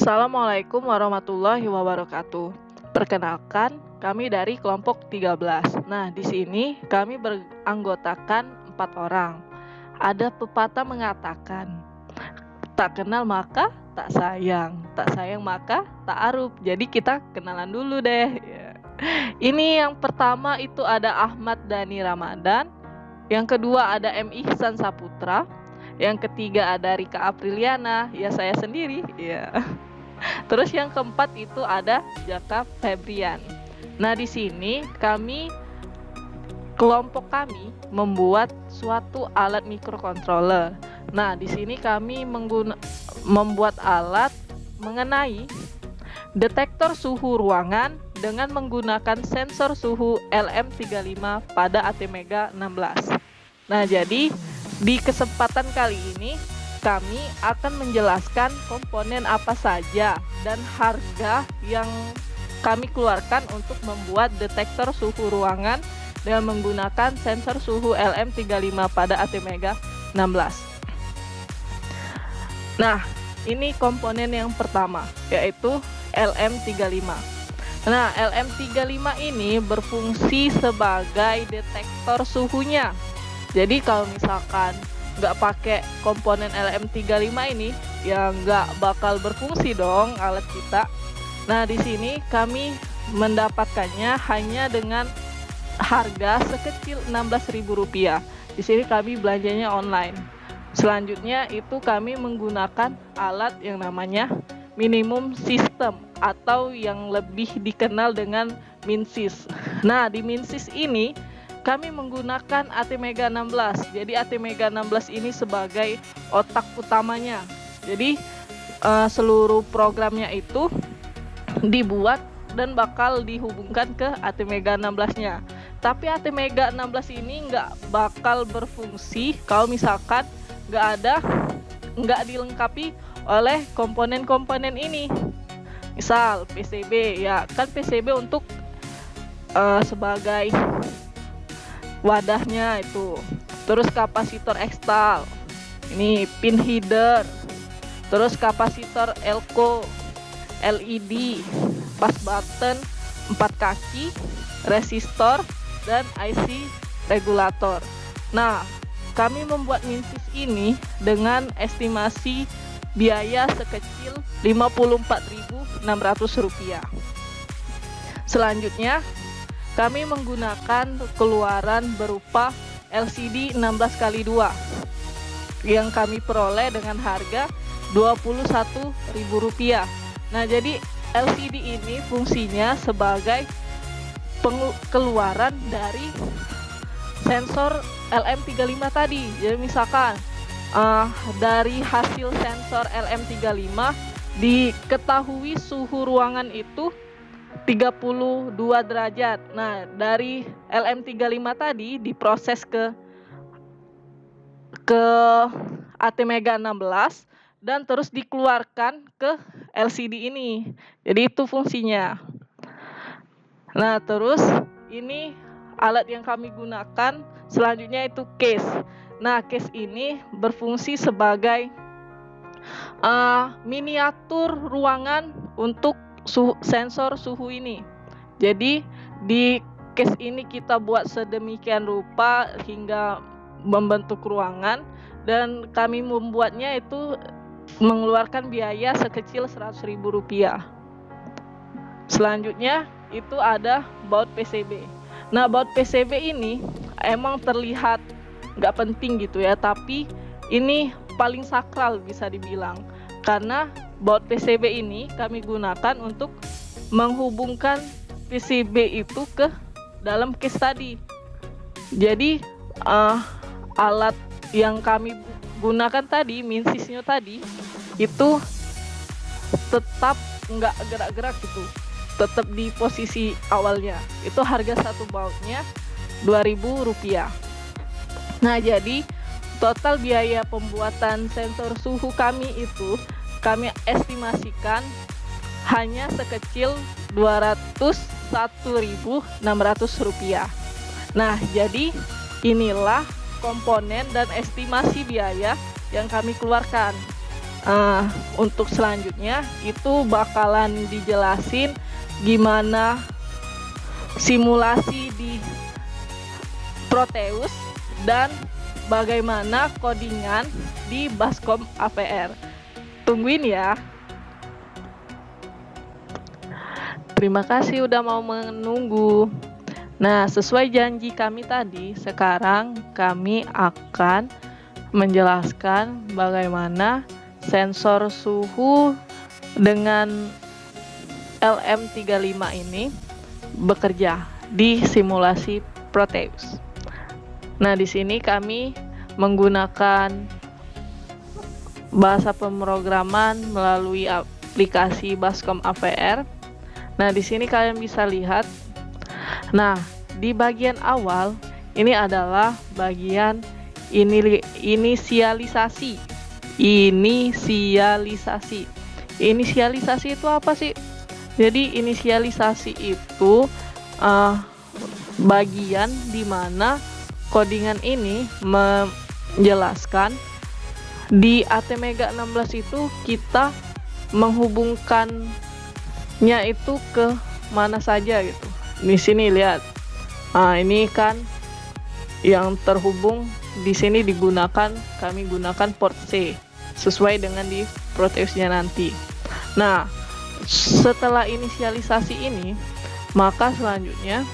Assalamualaikum warahmatullahi wabarakatuh. Perkenalkan, kami dari kelompok 13. Nah, di sini kami beranggotakan 4 orang. Ada pepatah mengatakan, tak kenal maka tak sayang maka tak arup. Jadi kita kenalan dulu deh. Ya. Ini yang pertama itu ada Ahmad Dhani Ramadan, yang kedua ada M. Ihsan Saputra, yang ketiga ada Rika Apriliana, ya saya sendiri. Ya. Terus yang keempat itu ada Jaka Febrian. Nah, di sini kelompok kami membuat suatu alat microcontroller. Nah, di sini kami membuat alat mengenai detektor suhu ruangan dengan menggunakan sensor suhu LM35 pada ATmega 16. Nah, jadi di kesempatan kali ini kami akan menjelaskan komponen apa saja dan harga yang kami keluarkan untuk membuat detektor suhu ruangan dengan menggunakan sensor suhu LM35 pada ATmega 16. Nah, ini komponen yang pertama, yaitu LM35. Nah, LM35 ini berfungsi sebagai detektor suhunya. Jadi kalau misalkan nggak pakai komponen LM35 ini, ya nggak bakal berfungsi dong alat kita. Nah, di sini kami mendapatkannya hanya dengan harga sekecil Rp16.000. Di sini kami belanjanya online. Selanjutnya itu kami menggunakan alat yang namanya minimum system atau yang lebih dikenal dengan MinSys. Nah, di MinSys ini kami menggunakan ATmega 16. Jadi ATmega 16 ini sebagai otak utamanya. Jadi seluruh programnya itu dibuat dan bakal dihubungkan ke ATmega 16-nya. Tapi ATmega 16 ini nggak bakal berfungsi kalau misalkan nggak dilengkapi oleh komponen-komponen ini. Misal PCB, ya kan PCB untuk sebagai wadahnya itu, terus kapasitor ekstal, ini pin header, terus kapasitor elko, LED, pas button 4 kaki, resistor, dan IC regulator. Nah, kami membuat MinSys ini dengan estimasi biaya sekecil Rp54.600. Selanjutnya kami menggunakan keluaran berupa LCD 16x2 yang kami peroleh dengan harga Rp21.000. Nah, jadi LCD ini fungsinya sebagai keluaran dari sensor LM35 tadi. Jadi misalkan dari hasil sensor LM35 diketahui suhu ruangan itu 32 derajat. Nah, dari LM35 tadi diproses ke ATmega 16 dan terus dikeluarkan ke LCD ini. Jadi itu fungsinya. Nah, terus ini alat yang kami gunakan selanjutnya itu case. Nah, case ini berfungsi sebagai miniatur ruangan untuk sensor suhu ini. Jadi di case ini kita buat sedemikian rupa hingga membentuk ruangan, dan kami membuatnya itu mengeluarkan biaya sekecil Rp100.000. Selanjutnya itu ada baut PCB. Nah, baut PCB ini emang terlihat nggak penting gitu ya, tapi ini paling sakral bisa dibilang, karena baut PCB ini kami gunakan untuk menghubungkan PCB itu ke dalam case tadi. Jadi alat yang kami gunakan tadi, MinSys-nya tadi, itu tetap nggak gerak-gerak gitu, tetap di posisi awalnya. Itu harga satu bautnya Rp2.000. Nah, jadi total biaya pembuatan sensor suhu kami itu kami estimasikan hanya sekecil Rp201.600. Nah, jadi inilah komponen dan estimasi biaya yang kami keluarkan. untuk selanjutnya itu bakalan dijelasin gimana simulasi di Proteus dan bagaimana codingan di Baskom AVR. Tungguin ya. Terima kasih udah mau menunggu. Nah, sesuai janji kami tadi, sekarang kami akan menjelaskan bagaimana sensor suhu dengan LM35 ini bekerja di simulasi Proteus. Nah, di sini kami menggunakan bahasa pemrograman melalui aplikasi Baskom AVR. Nah, di sini kalian bisa lihat. Nah, di bagian awal ini adalah bagian inisialisasi. Inisialisasi itu apa sih? Jadi inisialisasi itu bagian di mana codingan ini menjelaskan di ATmega 16 itu kita menghubungkannya itu ke mana saja gitu. Di sini lihat. Nah, ini kan yang terhubung di sini kami gunakan port C sesuai dengan di Proteusnya nanti. Nah, setelah inisialisasi ini, maka selanjutnya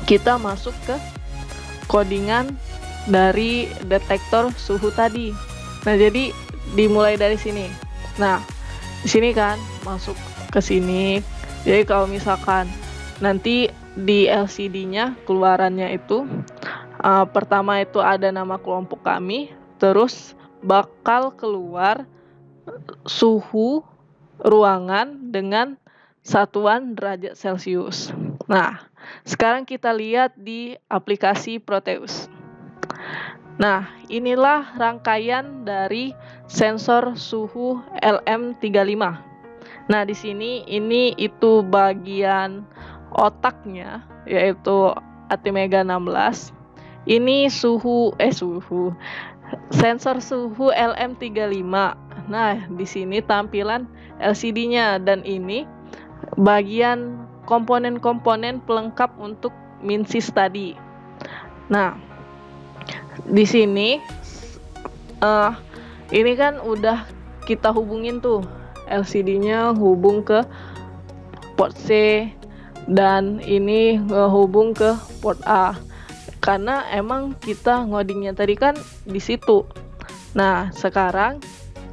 kita masuk ke codingan dari detektor suhu tadi. Nah, jadi dimulai dari sini. Nah, di sini kan masuk ke sini. Jadi kalau misalkan nanti di LCD-nya keluarannya itu pertama itu ada nama kelompok kami, terus bakal keluar suhu ruangan dengan satuan derajat Celcius. Nah, sekarang kita lihat di aplikasi Proteus. Nah, inilah rangkaian dari sensor suhu LM35. Nah, di sini itu bagian otaknya, yaitu ATmega 16. Ini sensor suhu LM35. Nah, di sini tampilan LCD-nya dan ini bagian komponen-komponen pelengkap untuk MinSys tadi. Nah, di sini ini kan udah kita hubungin tuh LCD-nya hubung ke port C dan ini ngehubung ke port A. Karena emang kita ngodingnya tadi kan di situ. Nah, sekarang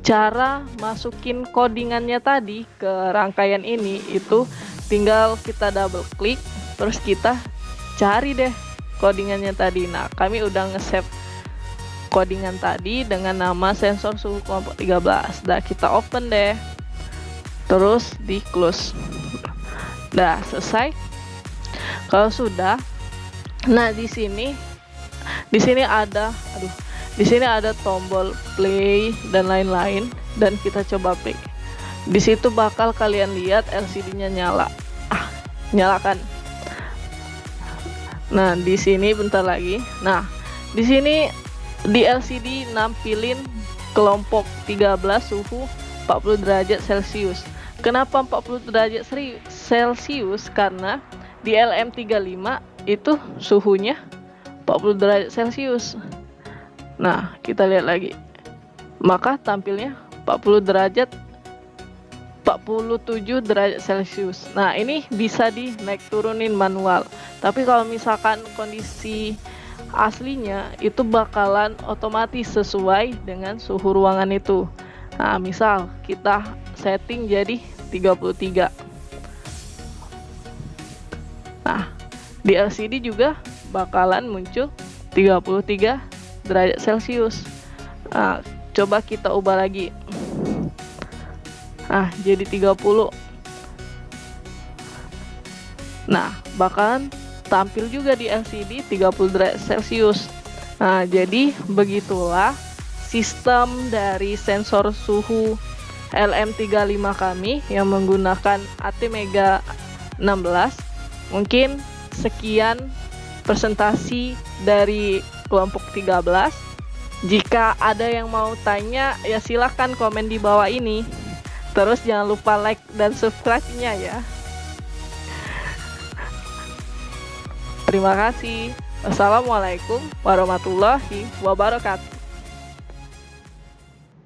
cara masukin codingannya tadi ke rangkaian ini itu tinggal kita double klik, terus kita cari deh codingannya tadi. Nah, kami udah nge-save codingan tadi dengan nama sensor suhu kelompok 13. Nah, kita open deh. Terus di close. Nah, selesai. Kalau sudah, nah di sini ada tombol play dan lain-lain dan kita coba play. Di situ bakal kalian lihat LCD-nya nyala. Nyalakan. Nah, di sini bentar lagi. Nah, di sini di LCD nampilin kelompok 13 suhu 40 derajat Celcius. Kenapa 40 derajat Celcius? Karena di LM35 itu suhunya 40 derajat Celcius. Nah, kita lihat lagi. Maka tampilnya 47 derajat Celcius. Nah, ini bisa naik turunin manual. Tapi kalau misalkan kondisi aslinya itu bakalan otomatis sesuai dengan suhu ruangan itu. Nah, misal kita setting jadi 33. Nah, di LCD juga bakalan muncul 33 derajat Celcius. Nah, coba kita ubah lagi. Nah, jadi 30. Nah, bakalan tampil juga di LCD 30 derajat Celcius. Nah, jadi begitulah sistem dari sensor suhu LM35 kami yang menggunakan ATmega 16. Mungkin sekian presentasi dari kelompok 13. Jika ada yang mau tanya, ya silahkan komen di bawah ini. Terus jangan lupa like dan subscribe-nya ya. Terima kasih. Wassalamualaikum warahmatullahi wabarakatuh.